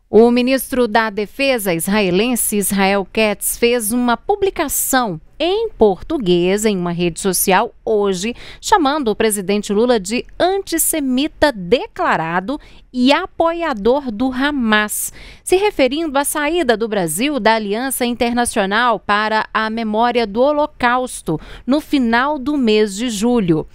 O ministro da Defesa israelense, Israel Katz, fez uma publicação em português em uma rede social hoje, chamando o presidente Lula de antissemita declarado e apoiador do Hamas, se referindo à saída do Brasil da Aliança Internacional para a Memória do Holocausto no final do mês de julho.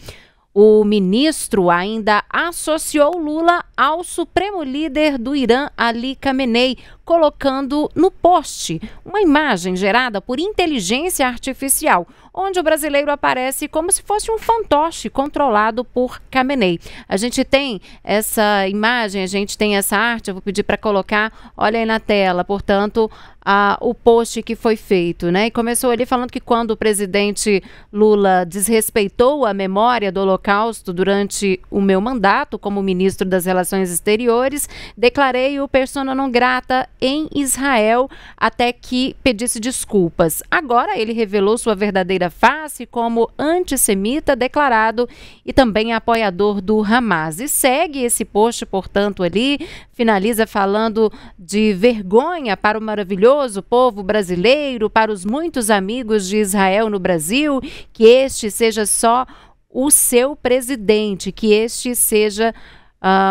O ministro ainda associou Lula ao supremo líder do Irã, Ali Khamenei, colocando no post uma imagem gerada por inteligência artificial, onde o brasileiro aparece como se fosse um fantoche controlado por Khamenei. A gente tem essa imagem, a gente tem essa arte, eu vou pedir para colocar, olha aí na tela, portanto, o post que foi feito, né? E começou ali falando que quando o presidente Lula desrespeitou a memória do Holocausto durante o meu mandato como ministro das Relações Exteriores, declarei o persona non grata em Israel até que pedisse desculpas. Agora ele revelou sua verdadeira face como antissemita declarado e também apoiador do Hamas. E segue esse post, portanto, ali, finaliza falando de vergonha para o maravilhoso povo brasileiro, para os muitos amigos de Israel no Brasil, que este seja só o seu presidente, que este seja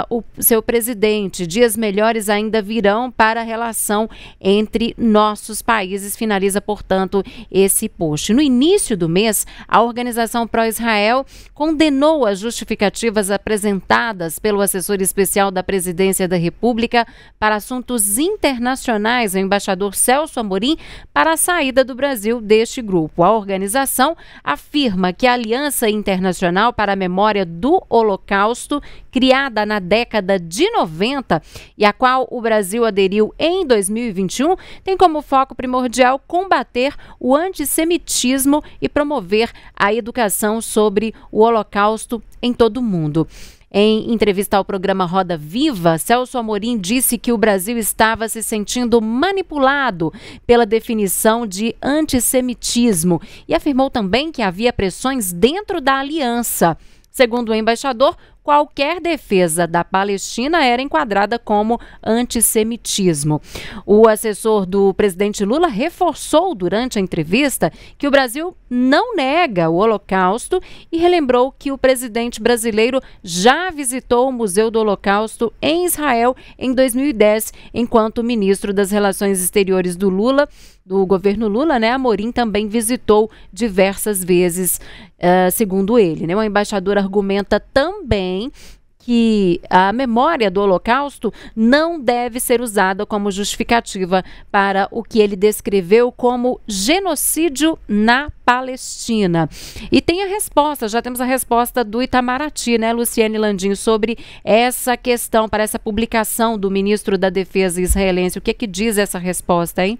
o seu presidente. Dias melhores ainda virão para a relação entre nossos países, finaliza, portanto, esse post. No início do mês, a organização pró-Israel condenou as justificativas apresentadas pelo assessor especial da Presidência da República para assuntos internacionais, o embaixador Celso Amorim, para a saída do Brasil deste grupo. A organização afirma que a Aliança Internacional para a Memória do Holocausto, criada na década de 90 e a qual o Brasil aderiu em 2021, tem como foco primordial combater o antissemitismo e promover a educação sobre o Holocausto em todo o mundo. Em entrevista ao programa Roda Viva, Celso Amorim disse que o Brasil estava se sentindo manipulado pela definição de antissemitismo e afirmou também que havia pressões dentro da aliança. Segundo o embaixador, qualquer defesa da Palestina era enquadrada como antissemitismo. O assessor do presidente Lula reforçou durante a entrevista que o Brasil não nega o Holocausto e relembrou que o presidente brasileiro já visitou o Museu do Holocausto em Israel em 2010, enquanto ministro das Relações Exteriores do governo Lula, né, Amorim também visitou diversas vezes, segundo ele, né? O embaixador argumenta também que a memória do Holocausto não deve ser usada como justificativa para o que ele descreveu como genocídio na Palestina. E tem a resposta, já temos a resposta do Itamaraty, né, Luciane Landim, sobre essa questão, para essa publicação do ministro da Defesa israelense. O que é que diz essa resposta, hein?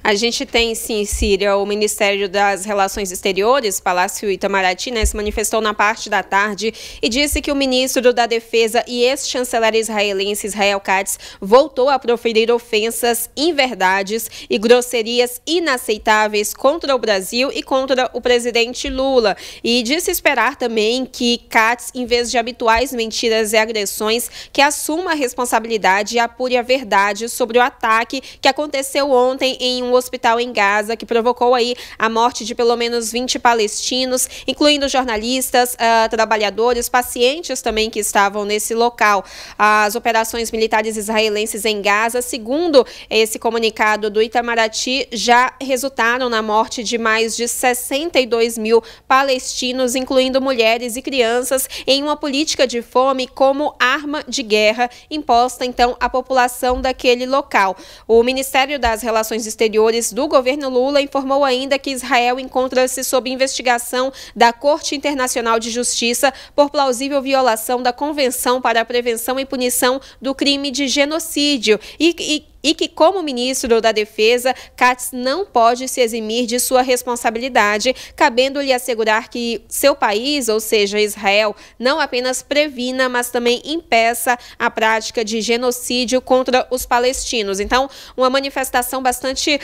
A gente tem, sim, Síria, o Ministério das Relações Exteriores, Palácio Itamaraty, né, se manifestou na parte da tarde e disse que o ministro da Defesa e ex-chanceler israelense Israel Katz voltou a proferir ofensas, inverdades e grosserias inaceitáveis contra o Brasil e contra o presidente Lula. E disse esperar também que Katz, em vez de habituais mentiras e agressões, que assuma a responsabilidade e apure a verdade sobre o ataque que aconteceu ontem em um hospital em Gaza, que provocou aí a morte de pelo menos 20 palestinos, incluindo jornalistas, trabalhadores, pacientes também que estavam nesse local. As operações militares israelenses em Gaza, segundo esse comunicado do Itamaraty, já resultaram na morte de mais de 62 mil palestinos, incluindo mulheres e crianças, em uma política de fome como arma de guerra imposta, então, à população daquele local. O Ministério das Relações Exteriores do governo Lula informou ainda que Israel encontra-se sob investigação da Corte Internacional de Justiça por plausível violação da Convenção para a Prevenção e Punição do Crime de Genocídio e que, como ministro da Defesa, Katz não pode se eximir de sua responsabilidade, cabendo-lhe assegurar que seu país, ou seja, Israel, não apenas previna, mas também impeça a prática de genocídio contra os palestinos. Então, uma manifestação bastante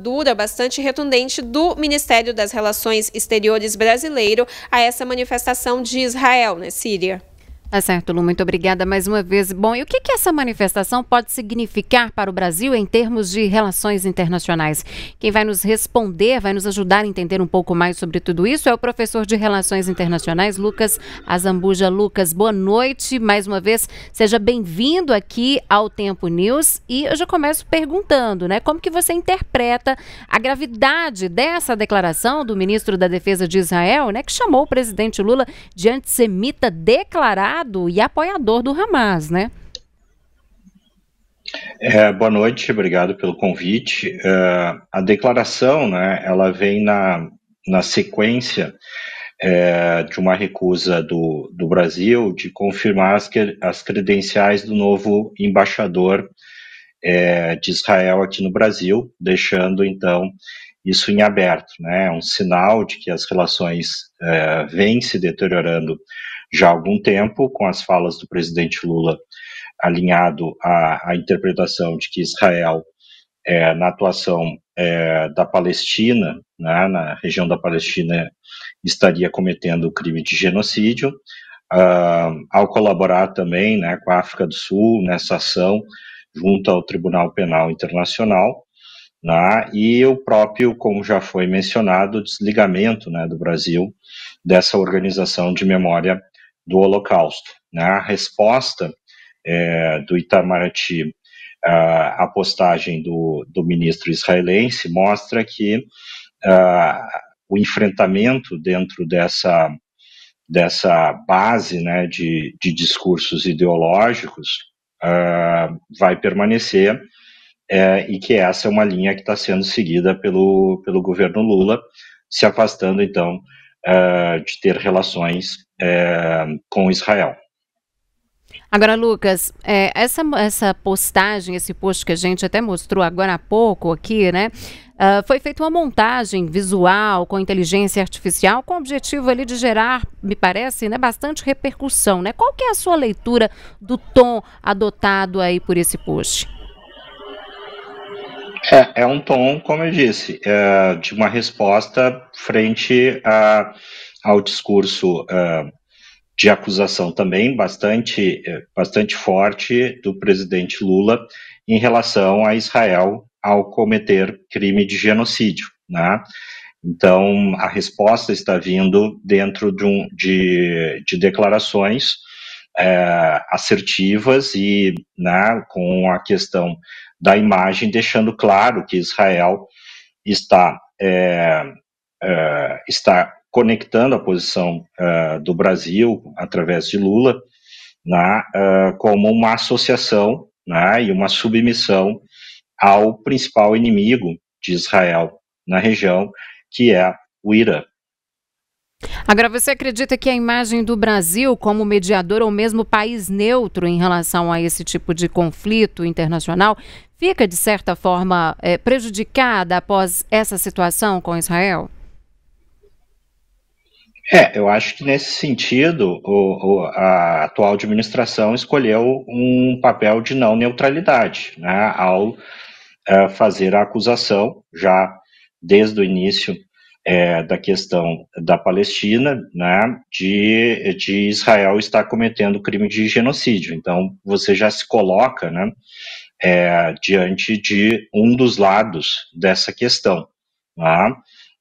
dura, bastante retundente do Ministério das Relações Exteriores brasileiro a essa manifestação de Israel, né, Síria? Tá certo, Lu, muito obrigada mais uma vez. Bom, e o que essa manifestação pode significar para o Brasil em termos de relações internacionais? Quem vai nos responder, vai nos ajudar a entender um pouco mais sobre tudo isso é o professor de Relações Internacionais, Lucas Azambuja. Lucas, boa noite. Mais uma vez, seja bem-vindo aqui ao Tempo News. E eu já começo perguntando, né, como que você interpreta a gravidade dessa declaração do ministro da Defesa de Israel, né, que chamou o presidente Lula de antissemita declarado e apoiador do Hamas, né? Boa noite, obrigado pelo convite. A declaração, né, ela vem na sequência de uma recusa do Brasil de confirmar as credenciais do novo embaixador de Israel aqui no Brasil, deixando, então, isso em aberto, né? É um sinal de que as relações vêm se deteriorando já há algum tempo, com as falas do presidente Lula alinhado à interpretação de que Israel, na atuação da Palestina, né, na região da Palestina, estaria cometendo o crime de genocídio, ao colaborar também, né, com a África do Sul nessa ação junto ao Tribunal Penal Internacional, né, e o próprio, como já foi mencionado, desligamento, né, do Brasil dessa organização de memória do Holocausto. Né. A resposta do Itamaraty à postagem do ministro israelense mostra que o enfrentamento dentro dessa base, né, de discursos ideológicos vai permanecer, e que essa é uma linha que está sendo seguida pelo governo Lula, se afastando, então, de ter relações com Israel. Agora, Lucas, essa postagem, esse post que a gente até mostrou agora há pouco aqui, né? Foi feita uma montagem visual com inteligência artificial com o objetivo ali de gerar, me parece, né, bastante repercussão, né? Qual que é a sua leitura do tom adotado aí por esse post? É um tom, como eu disse, de uma resposta frente ao discurso de acusação também bastante forte do presidente Lula em relação a Israel ao cometer crime de genocídio, né? Então, a resposta está vindo dentro de declarações assertivas e, né, com a questão da imagem, deixando claro que Israel está conectando a posição do Brasil, através de Lula, né, como uma associação, né, e uma submissão ao principal inimigo de Israel na região, que é o Irã. Agora, você acredita que a imagem do Brasil como mediador ou mesmo país neutro em relação a esse tipo de conflito internacional fica, de certa forma, prejudicada após essa situação com Israel? Eu acho que nesse sentido a atual administração escolheu um papel de não neutralidade, né, ao fazer a acusação já desde o início da questão da Palestina, né, de Israel estar cometendo crime de genocídio. Então você já se coloca, né, diante de um dos lados dessa questão, né?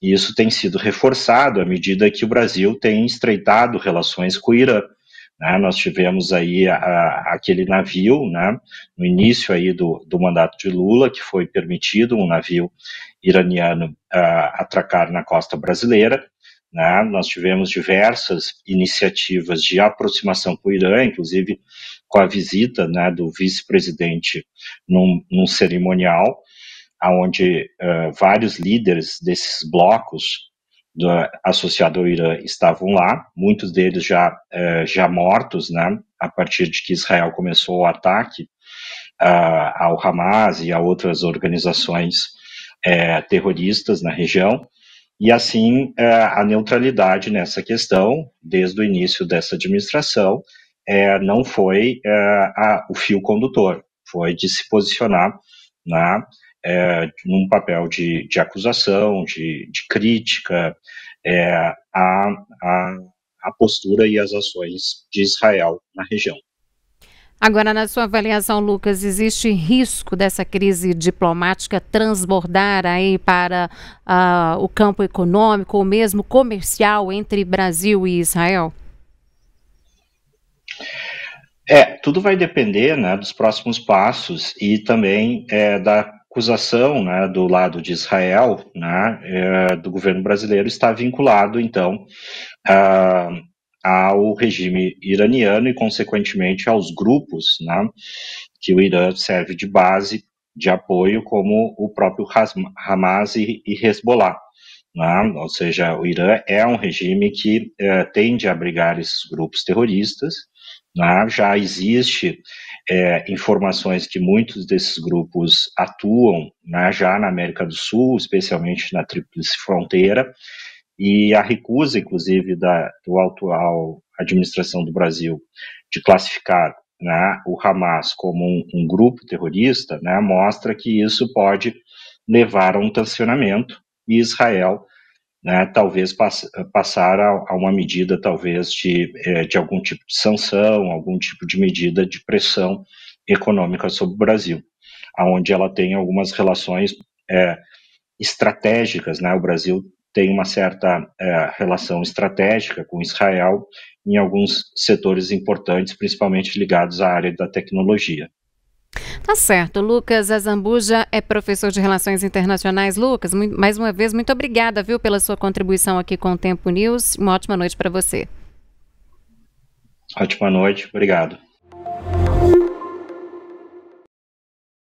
E isso tem sido reforçado à medida que o Brasil tem estreitado relações com o Irã. Né? Nós tivemos aí aquele navio, né, no início aí do mandato de Lula, que foi permitido um navio iraniano atracar na costa brasileira. Né? Nós tivemos diversas iniciativas de aproximação com o Irã, inclusive com a visita, né, do vice-presidente num cerimonial, onde vários líderes desses blocos associado ao Irã estavam lá, muitos deles já mortos, né, a partir de que Israel começou o ataque ao Hamas e a outras organizações terroristas na região, e assim a neutralidade nessa questão, desde o início dessa administração, não foi o fio condutor, foi de se posicionar num papel de acusação, de crítica à a postura e as ações de Israel na região. Agora, na sua avaliação, Lucas, existe risco dessa crise diplomática transbordar aí para o campo econômico ou mesmo comercial entre Brasil e Israel? Tudo vai depender, né, dos próximos passos e também da acusação, né, do lado de Israel, né, do governo brasileiro está vinculado, então, ao regime iraniano e, consequentemente, aos grupos, né, que o Irã serve de base de apoio, como o próprio Hamas e Hezbollah. Né? Ou seja, o Irã é um regime que tende a abrigar esses grupos terroristas. Né? Já existe informações que muitos desses grupos atuam, né, já na América do Sul, especialmente na Tríplice Fronteira, e a recusa, inclusive, da atual administração do Brasil de classificar, né, o Hamas como um grupo terrorista, né, mostra que isso pode levar a um tensionamento e Israel, né, talvez passar a uma medida, talvez, de algum tipo de sanção, algum tipo de medida de pressão econômica sobre o Brasil, onde ela tem algumas relações estratégicas, né, o Brasil tem uma certa relação estratégica com Israel em alguns setores importantes, principalmente ligados à área da tecnologia. Tá certo. Lucas Azambuja é professor de Relações Internacionais. Lucas, mais uma vez, muito obrigada, viu, pela sua contribuição aqui com o Tempo News. Uma ótima noite para você. Ótima noite, obrigado.